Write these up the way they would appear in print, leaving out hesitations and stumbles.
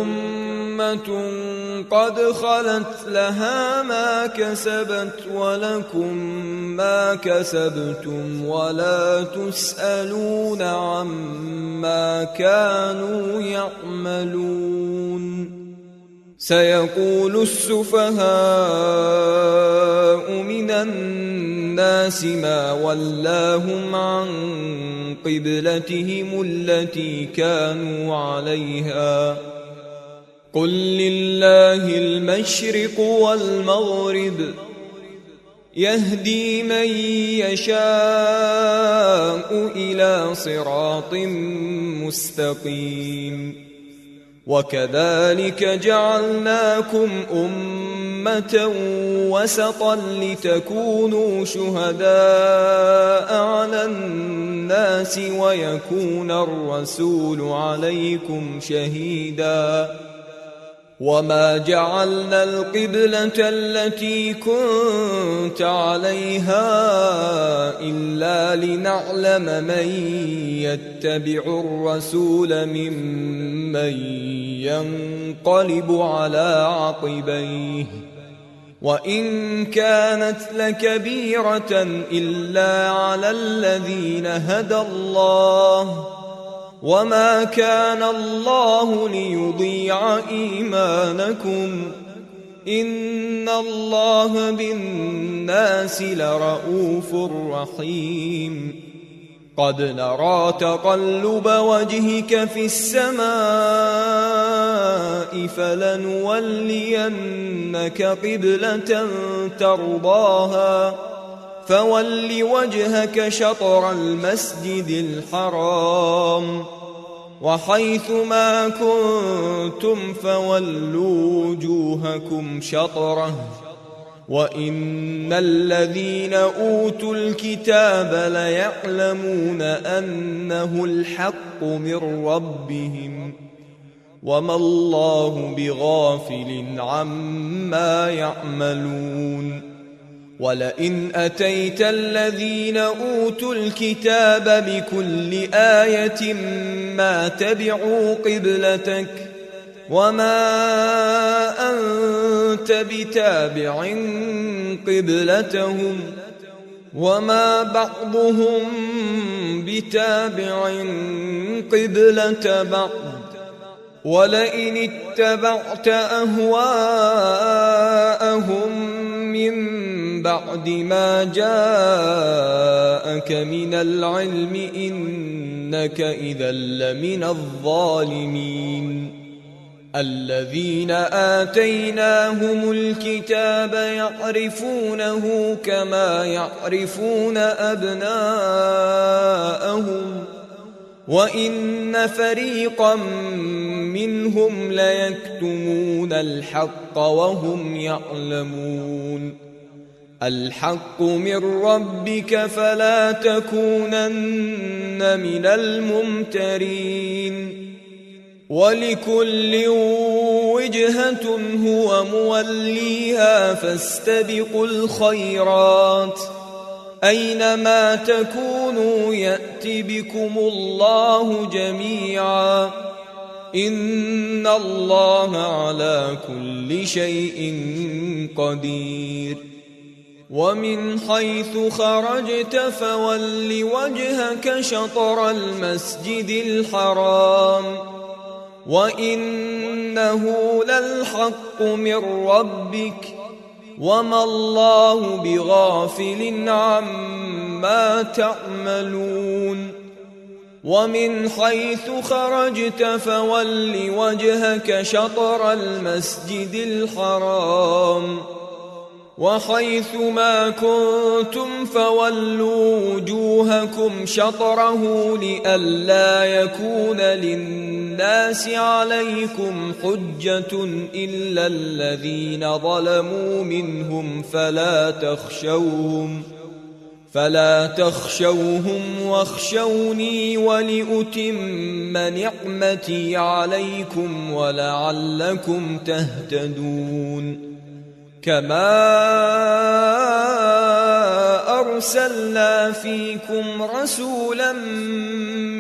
أمة قد خلت لها ما كسبت ولكم ما كسبتم ولا تسألون عما كانوا يعملون. سيقول السفهاء من الناس ما ولاهم عن قبلتهم التي كانوا عليها قل لله المشرق والمغرب يهدي من يشاء إلى صراط مستقيم. وكذلك جعلناكم أمة وسطا لتكونوا شهداء على الناس ويكون الرسول عليكم شهيدا. وما جعلنا القبلة التي كنت عليها إلا لنعلم من يتبع الرسول ممن ينقلب على عقبيه وإن كانت لكبيرة إلا على الذين هدى الله وما كان الله ليضيع إيمانكم إن الله بالناس لرءوف رحيم. قد نرى تقلب وجهك في السماء فلنولينك قبلة ترضاها فول وجهك شطر المسجد الحرام وحيث ما كنتم فولوا وجوهكم شطره وإن الذين أوتوا الكتاب ليعلمون أنه الحق من ربهم وما الله بغافل عما يعملون. ولئن أتيت الذين أوتوا الكتاب بكل آية ما تبعوا قبلتك وما أنت بتابع قبلتهم وما بعضهم بتابع قبلة بعض ولئن اتبعت أهواءهم من بعد ما جاءك من العلم إنك إذا لمن الظالمين. الذين آتيناهم الكتاب يعرفونه كما يعرفون أبناءهم وإن فريقا منهم ليكتمون الحق وهم يعلمون. الحق من ربك فلا تكونن من الممترين. ولكل وجهة هو موليها فاستبقوا الخيرات أينما تكونوا يأت بكم الله جميعا إن الله على كل شيء قدير. ومن حيث خرجت فول وجهك شطر المسجد الحرام وإنه للحق من ربك وما الله بغافل عما تعملون. ومن حيث خرجت فول وجهك شطر المسجد الحرام وحيث ما كنتم فولوا وجوهكم شطره لئلا يكون للناس عليكم حجة إلا الذين ظلموا منهم فلا تخشوهم واخشوني ولأتم نعمتي عليكم ولعلكم تهتدون. كما أرسلنا فيكم رسولا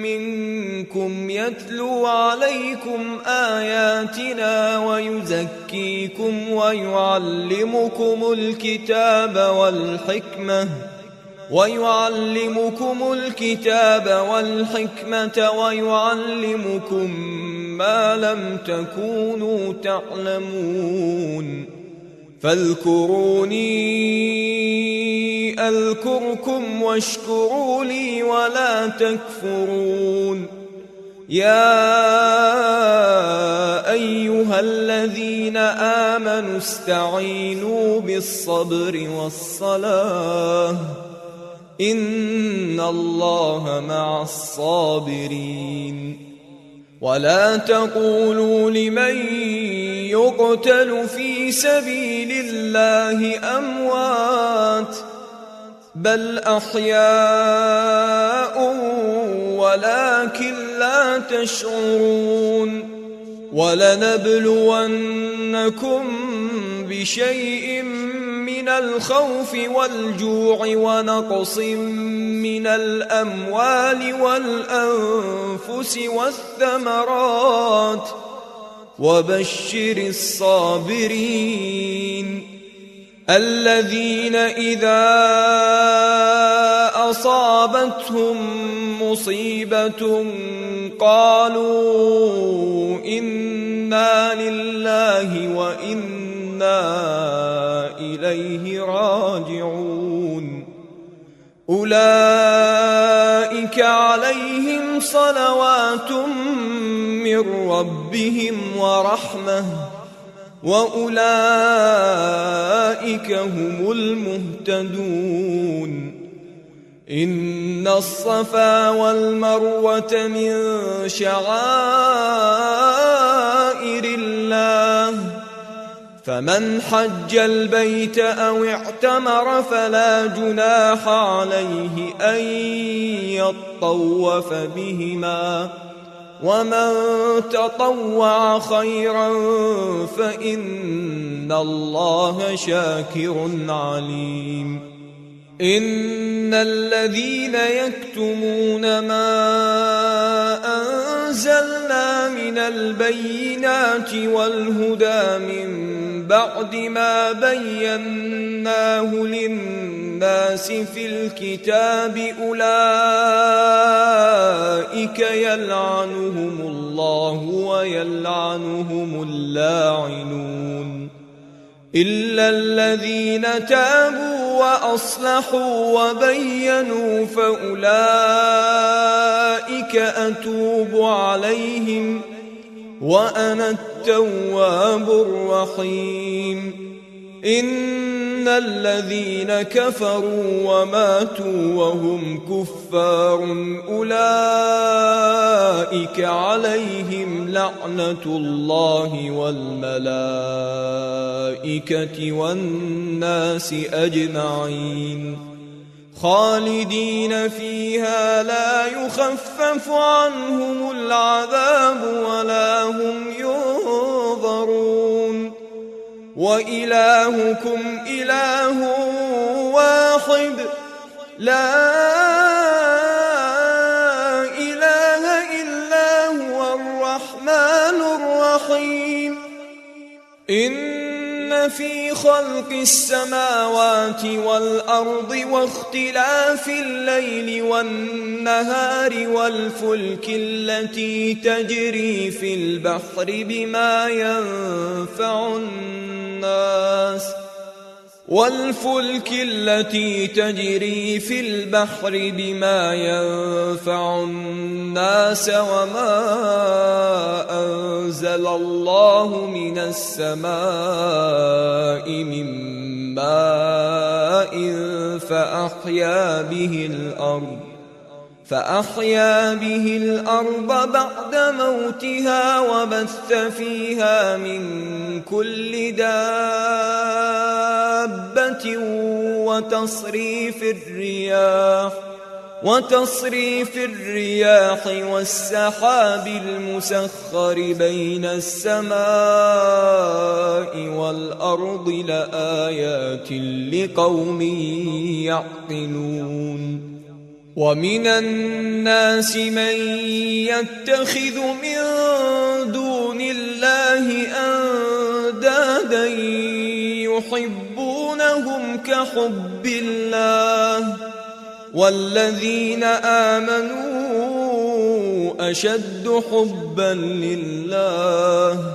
منكم يتلو عليكم آياتنا ويزكيكم ويعلمكم الكتاب والحكمة ويعلمكم ما لم تكونوا تعلمون فاذكروني أذكركم واشكروا لي ولا تكفرون يا أيها الذين آمنوا استعينوا بالصبر والصلاة إن الله مع الصابرين ولا تقولوا لمن يقتل في سبيل الله أموات بل أحياء ولكن لا تشعرون ولنبلونكم بشيء من الخوف والجوع ونقص من الأموال والأنفس والثمرات وبشر الصابرين الذين إذا أصابتهم مصيبة قالوا إنا لله وإنا إليه راجعون أولئك عليهم صلوات من ربهم ورحمة وأولئك هم المهتدون إن الصفا والمروة من شعائر الله فمن حج البيت أو اعتمر فلا جناح عليه أن يطوف بهما ومن تطوع خيرا فإن الله شاكر عليم إن الذين يكتمون ما أنزلنا من البينات والهدى من بعد ما بيناه للناس في الكتاب أولئك يلعنهم الله ويلعنهم اللاعنون إلا الذين تابوا وأصلحوا وبينوا فأولئك أتوب عليهم وأنا التواب الرحيم إن الذين كفروا وماتوا وهم كفار أولئك عليهم لعنة الله والملائكة والناس أجمعين خالدين فيها لا يخفف عنهم العذاب ولا هم ينظرون وإلهكم إله واحد لا إله إلا هو الرحمن الرحيم إن في خلق السماوات والأرض واختلاف الليل والنهار والفلك التي تجري في البحر بما ينفع الناس وما أنزل الله من السماء من ماء فأحيا به الأرض بعد موتها وبث فيها من كل دابة وتصريف الرياح والسحاب المسخر بين السماء والأرض لآيات لقوم يعقلون ومن الناس من يتخذ من دون الله أندادا يحبونهم كحب الله والذين آمنوا أشد حبا لله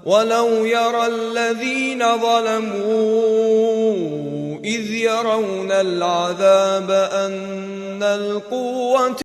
ولو يرى الذين ظلموا إذ يرون العذاب أن القوة